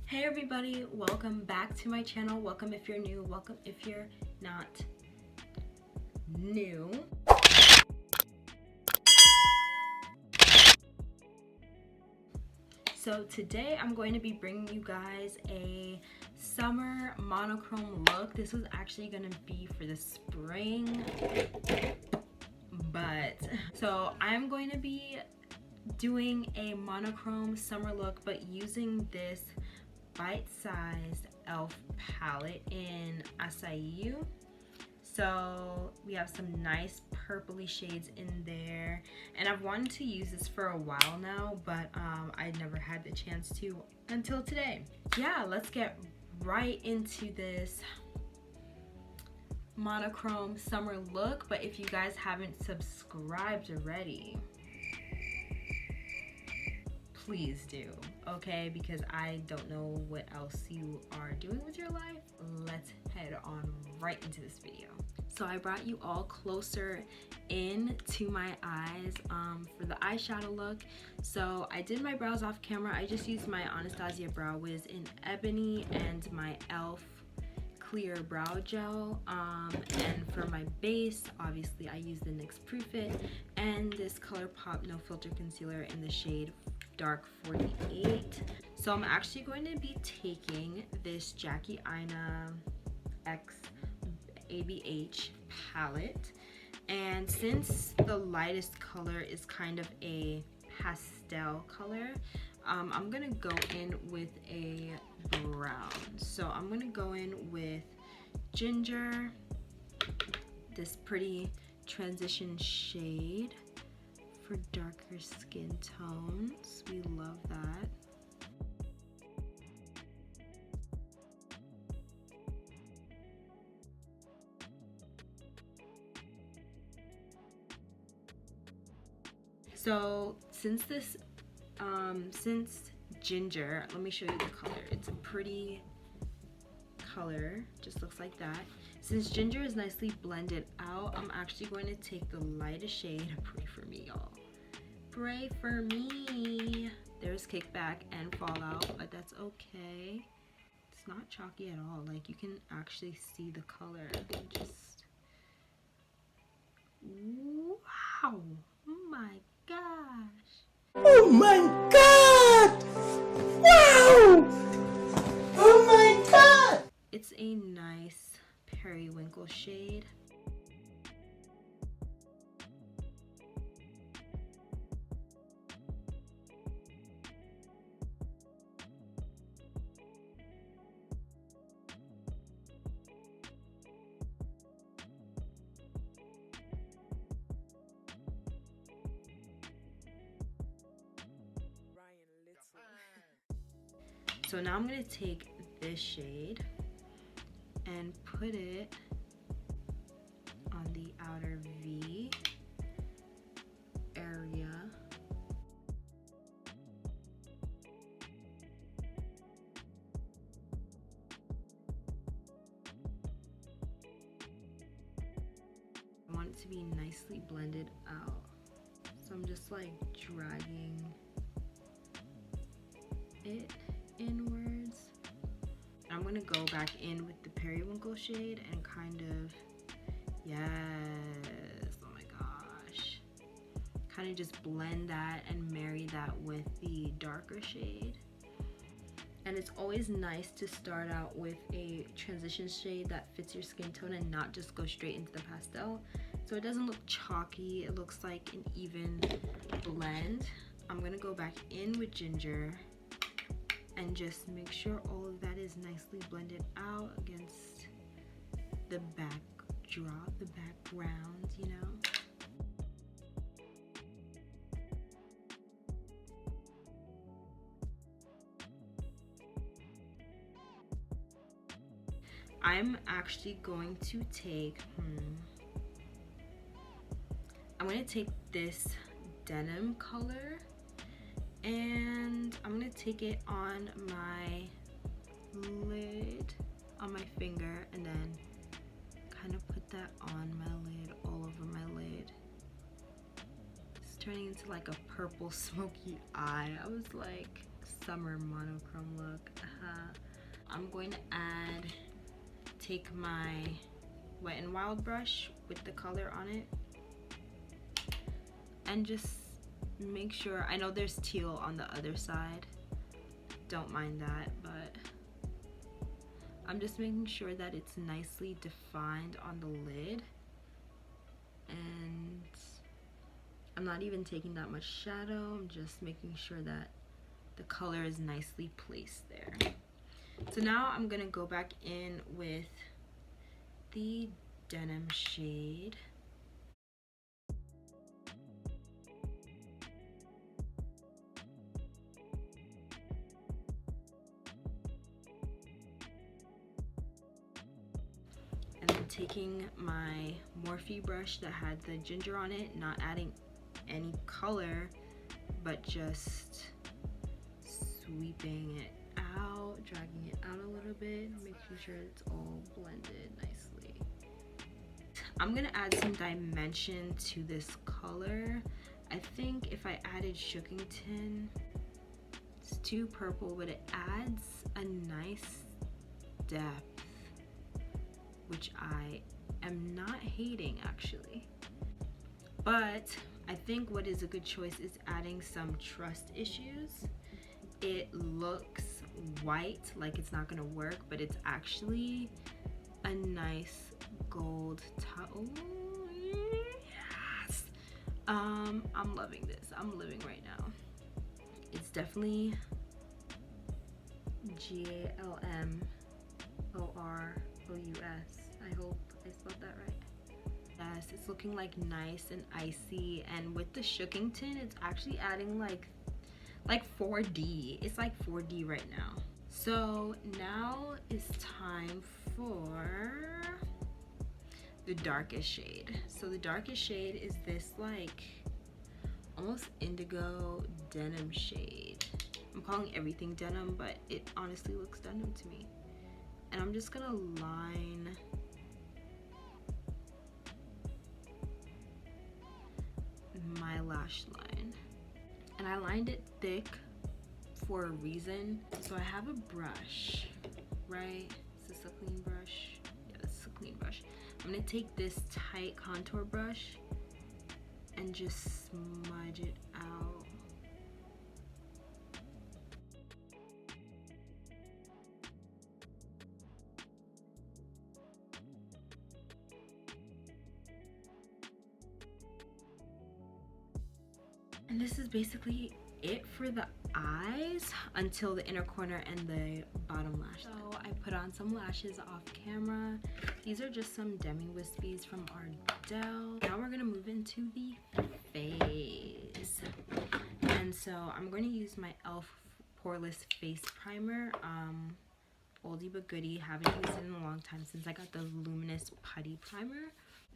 Hey everybody, welcome back to my channel. Welcome if you're new, welcome if you're not new. So today I'm going to be bringing you guys a summer monochrome look. This was actually going to be for the spring, but so I'm going to be doing a monochrome summer look, but using this bite-sized elf palette in acai. So we have some nice purpley shades in there, and I've wanted to use this for a while now, but I never had the chance to until today. Yeah, let's get right into this monochrome summer look. But if you guys haven't subscribed already, please do, okay? Because I don't know what else you are doing with your life. Let's head on right into this video. So I brought you all closer in to my eyes for the eyeshadow look. So I did my brows off camera. I just used my Anastasia Brow Wiz in Ebony and my e.l.f. clear brow gel, and for my base, obviously I used the NYX Proof It and this ColourPop No Filter Concealer in the shade Dark 48. So I'm actually going to be taking this Jackie Aina X ABH palette, and since the lightest color is kind of a pastel color, I'm gonna go in with a brown. So I'm gonna go in with Ginger, this pretty transition shade for darker skin tones. We love that. So since Ginger, let me show you the color. It's a pretty color, just looks like that. Since Ginger is nicely blended out, I'm actually going to take the lightest shade. Pray for me, y'all. Pray for me. There's kickback and fallout, but that's okay. It's not chalky at all. Like, you can actually see the color. Just wow. Oh my gosh. Oh my god! Wow! Oh my god! It's a nice periwinkle shade. So now I'm going to take this shade and put it on the outer V area. I want it to be nicely blended out. So I'm just like dragging it inwards. I'm gonna go back in with the periwinkle shade and kind of, yes, oh my gosh, kind of just blend that and marry that with the darker shade. And it's always nice to start out with a transition shade that fits your skin tone and not just go straight into the pastel, so it doesn't look chalky. It looks like an even blend. I'm gonna go back in with Ginger and just make sure all of that is nicely blended out against the backdrop, the background, you know. I'm actually going to take, I'm going to take this denim color, and I'm gonna take it on my lid, on my finger, and then kind of put that on my lid, all over my lid. It's turning into like a purple smoky eye. I was like, summer monochrome look. I'm going to take my Wet n Wild brush with the color on it and just make sure, I know there's teal on the other side, don't mind that, but I'm just making sure that it's nicely defined on the lid, and I'm not even taking that much shadow, I'm just making sure that the color is nicely placed there. So now I'm gonna go back in with the denim shade. And then taking my Morphe brush that had the ginger on it, not adding any color, but just sweeping it out, dragging it out a little bit, making sure it's all blended nicely. I'm gonna add some dimension to this color. I think if I added Shookington, it's too purple, but it adds a nice depth, which I am not hating actually. But I think what is a good choice is adding some trust issues. It looks white, like it's not gonna work, but it's actually a nice gold tone. Yes! I'm loving this. I'm living right now. It's definitely GALMOROUS. I hope I spelled that right. Yes, it's looking like nice and icy, and with the Shookington, it's actually adding like 4D. It's like 4D right now. So now is time for the darkest shade. So the darkest shade is this like almost indigo denim shade. I'm calling everything denim, but it honestly looks denim to me. And I'm just gonna line my lash line. And I lined it thick for a reason. So I have a brush, right? Is this a clean brush? Yeah, this is a clean brush. I'm gonna take this tight contour brush and just smudge it out. And this is basically it for the eyes until the inner corner and the bottom lash. So I put on some lashes off camera. These are just some demi wispies from Ardell. Now we're gonna move into the face. And so I'm going to use my e.l.f. Poreless Face Primer. Oldie but goodie, haven't used it in a long time since I got the Luminous Putty Primer.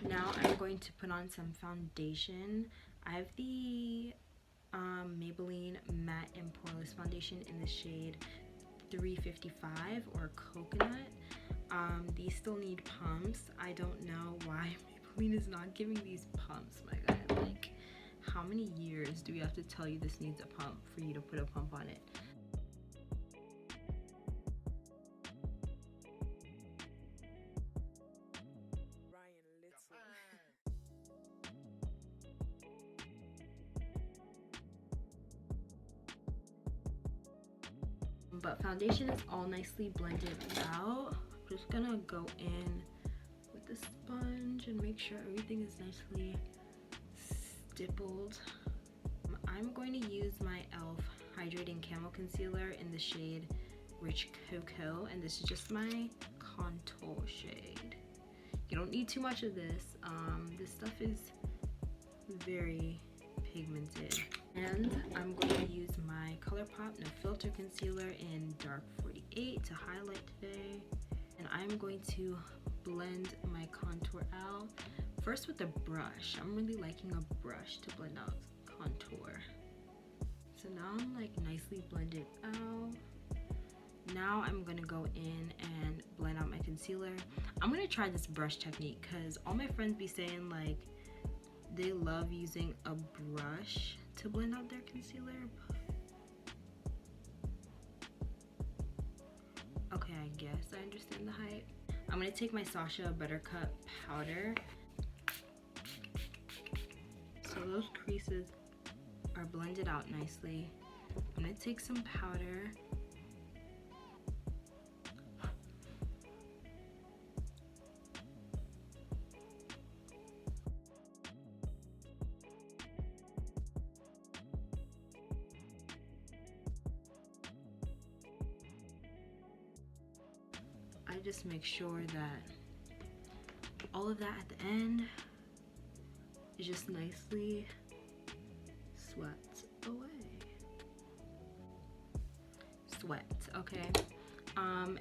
Now I'm going to put on some foundation. I have the Maybelline Matte and Poreless Foundation in the shade 355 or Coconut. These still need pumps. I don't know why Maybelline is not giving these pumps, my god. Like, how many years do we have to tell you this needs a pump for you to put a pump on it? But foundation is all nicely blended out. I'm just gonna go in with the sponge and make sure everything is nicely stippled. I'm going to use my e.l.f. Hydrating Camo Concealer in the shade Rich Cocoa, and this is just my contour shade. You don't need too much of this. This stuff is very pigmented. And I'm going to use my ColourPop No Filter Concealer in Dark 48 to highlight today. And I'm going to blend my contour out. First with a brush. I'm really liking a brush to blend out contour. So now I'm like nicely blended out. Now I'm gonna go in and blend out my concealer. I'm gonna try this brush technique because all my friends be saying like they love using a brush to blend out their concealer. Okay, I understand the hype. I'm gonna take my Sasha Buttercup powder. So those creases are blended out nicely. I'm gonna take some powder. I just make sure that all of that at the end is just nicely swept away. Swept, okay.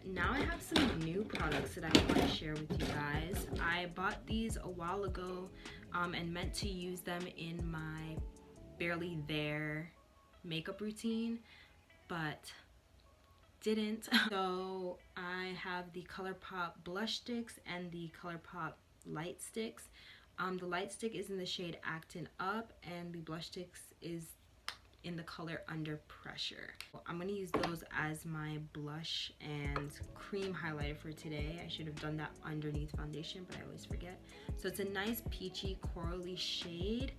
Now I have some new products that I want to share with you guys. I bought these a while ago and meant to use them in my Barely There makeup routine, but didn't. So I have the ColourPop blush sticks and the ColourPop light sticks. The light stick is in the shade Actin' Up and the blush sticks is in the color Under Pressure. I'm going to use those as my blush and cream highlighter for today. I should have done that underneath foundation, but I always forget. So it's a nice peachy corally shade,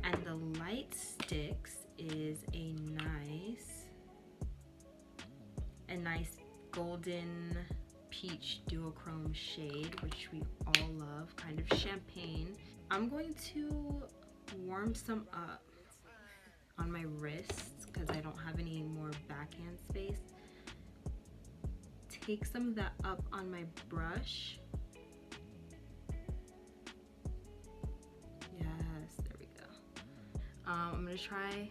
and the light sticks is a nice golden peach duochrome shade, which we all love, kind of champagne. I'm going to warm some up on my wrists because I don't have any more backhand space. Take some of that up on my brush. Yes, there we go. I'm gonna try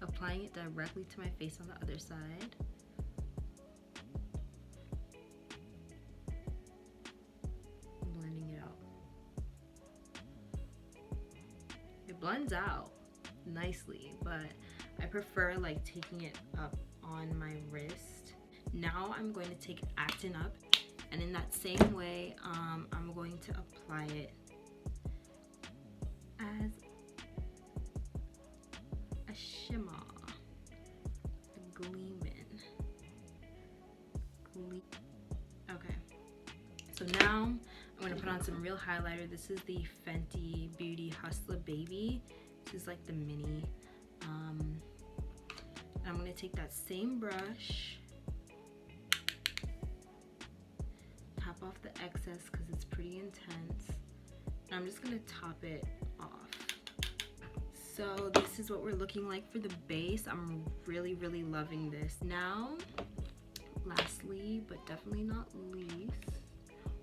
applying it directly to my face on the other side. Blending it out. It blends out nicely, but I prefer like taking it up on my wrist. Now I'm going to take Actin' Up, and in that same way I'm going to apply it as a shimmer, gleaming. Okay, so now I'm going to put on some real highlighter. This is the Fenty Beauty Hustler Baby. This is like the mini. And I'm going to take that same brush, tap off the excess because it's pretty intense, and I'm just going to top it off. So this is what we're looking like for the base. I'm really loving this. Now, lastly but definitely not least,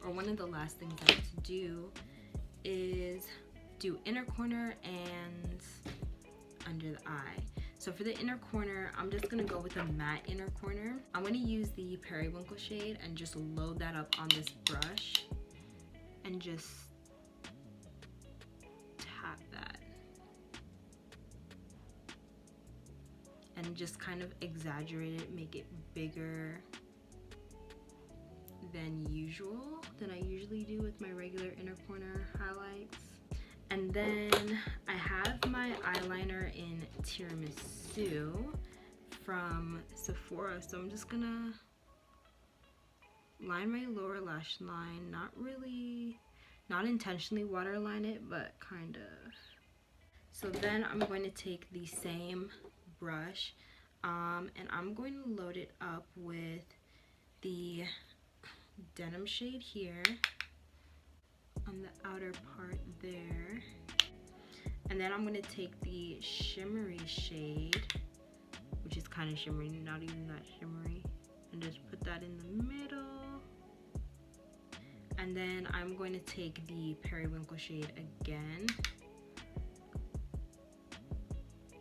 or one of the last things I have to do, is do inner corner and under the eye. So for the inner corner, I'm just gonna go with a matte inner corner. I'm gonna use the Periwinkle shade and just load that up on this brush and just tap that. And just kind of exaggerate it, make it bigger than usual, than I usually do with my regular inner corner highlights. And then I have my eyeliner in Tiramisu from Sephora, so I'm just gonna line my lower lash line, not intentionally waterline it, but kind of. So then I'm going to take the same brush and I'm going to load it up with the denim shade here on the outer part there, and then I'm going to take the shimmery shade, which is kind of shimmery, not even that shimmery, and just put that in the middle. And then I'm going to take the Periwinkle shade again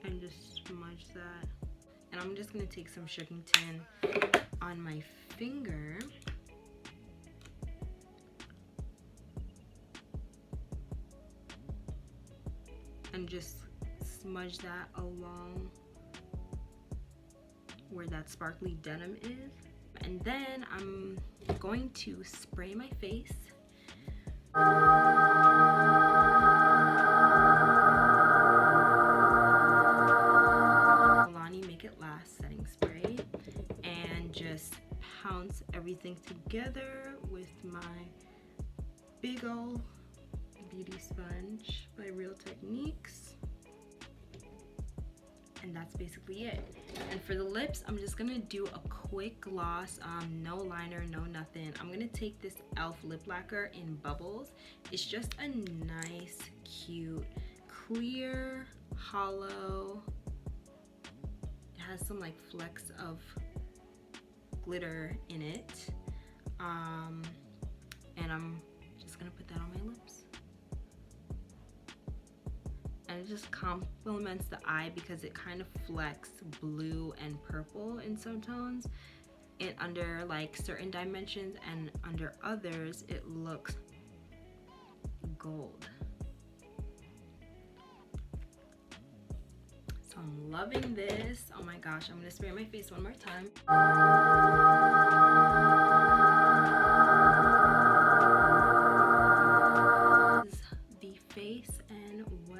and just smudge that. And I'm just going to take some Shirkington on my finger and just smudge that along where that sparkly denim is. And then I'm going to spray my face. Milani Make It Last setting spray, and just pounce everything everything together with my big ol' beauty sponge by Real Techniques. And that's basically it. And for the lips, I'm just gonna do a quick gloss, no liner, no nothing. I'm gonna take this e.l.f. lip lacquer in Bubbles. It's just a nice, cute, clear, hollow. It has some like flecks of glitter in it. And I'm just gonna put that on my lips. And it just complements the eye because it kind of flecks blue and purple in some tones. And under like certain dimensions and under others, it looks gold. So I'm loving this. Oh my gosh, I'm gonna spray my face one more time. This is the face and what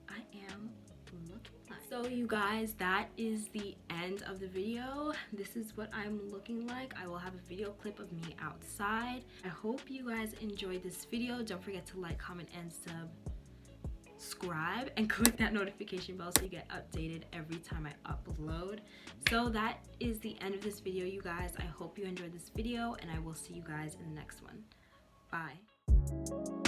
I am looking like. So you guys, that is the end of the video. This is what I'm looking like. I will have a video clip of me outside. I hope you guys enjoyed this video. Don't forget to like, comment, and subscribe and click that notification bell so you get updated every time I upload. So that is the end of this video, you guys. I hope you enjoyed this video, and I will see you guys in the next one. Bye.